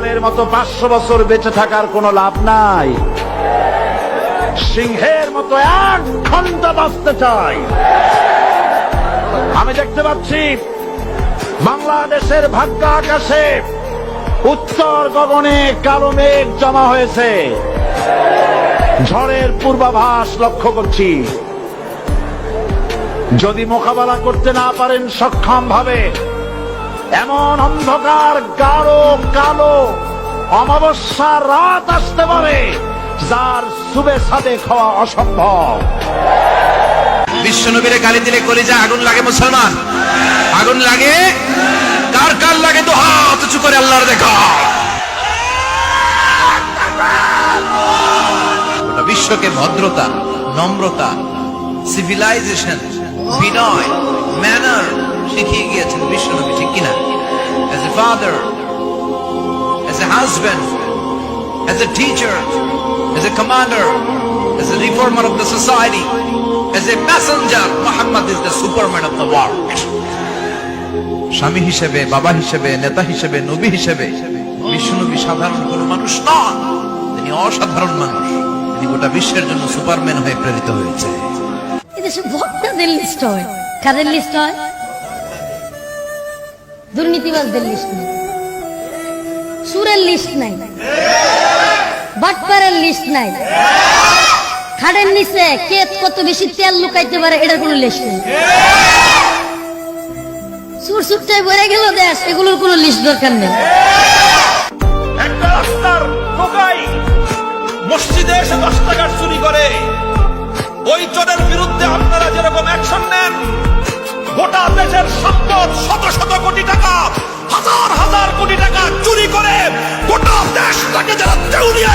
বিড়ালের মতো 500 বছর বেঁচে থাকার কোনো লাভ নাই। সিংহের মতো 1 ঘন্টা বাঁচতে চাই। আমি দেখতে পাচ্ছি বাংলাদেশের ভাগ্য আকাশে উত্তর গগনে কালো মেঘ জমা হয়েছে। ঝড়ের পূর্বাভাস লক্ষ্য করছি। যদি মোকাবেলা করতে না পারেন সক্ষম ভাবে, এমন অন্ধকার গাঢ় কালো অমাবস্যার রাত আসতে পারে যার সুবে সাদে খাওয়া অসম্ভব। বিশ্বনবীরে গালি দিলে কলিজা আগুন লাগে মুসলমান, আগুন লাগে। কার কার লাগে তো হাত উঁচু করে আল্লাহর দেখা। গোটা বিশ্বকে ভদ্রতা, নম্রতা, সিভিলাইজেশন, বিনয়, ম্যানার শিখিয়ে গিয়েছেন বিশ্বনবী, ঠিক কিনা? As a father, as a husband, as a teacher, as a commander, as a reformer of the society, as a messenger, Muhammad is the superman of the world. স্বামী হিসেবে, বাবা হিসেবে, নেতা হিসেবে, নবী হিসেবে বিশ্বনবী সাধারণ কোনো মানুষ নন, তিনি অসাধারণ মানুষ। তিনি গোটা বিশ্বের জন্য সুপারম্যান হয়ে প্রেরিত হয়েছে। এদেশে ভোক্তাদের লিস্ট হয়, কাদের লিস্ট হয়? দুর্নীতিবাজদের লিস্ট নেই, সুরের লিস্ট নাই, বাটপারের লিস্ট নাই, খাটের নিচে কে কত বেশি তেল লুকাইতে পারে এটার কোনো লিস্ট নেই। সুর সুরটাই ভরে গেল দেশ, এগুলোর কোনো লিস্ট দরকার নেই। একটা রাস্তার টোকাই মসজিদে এসে 10 টাকার চুরি করে, ওই চোরের বিরুদ্ধে আপনারা যেরকম অ্যাকশন নেন, গোটা দেশের সম্পদ শত শত কোটি টাকা, হাজার হাজার কোটি টাকা চুরি করে গোটা দেশটাকে যারা দেউলিয়া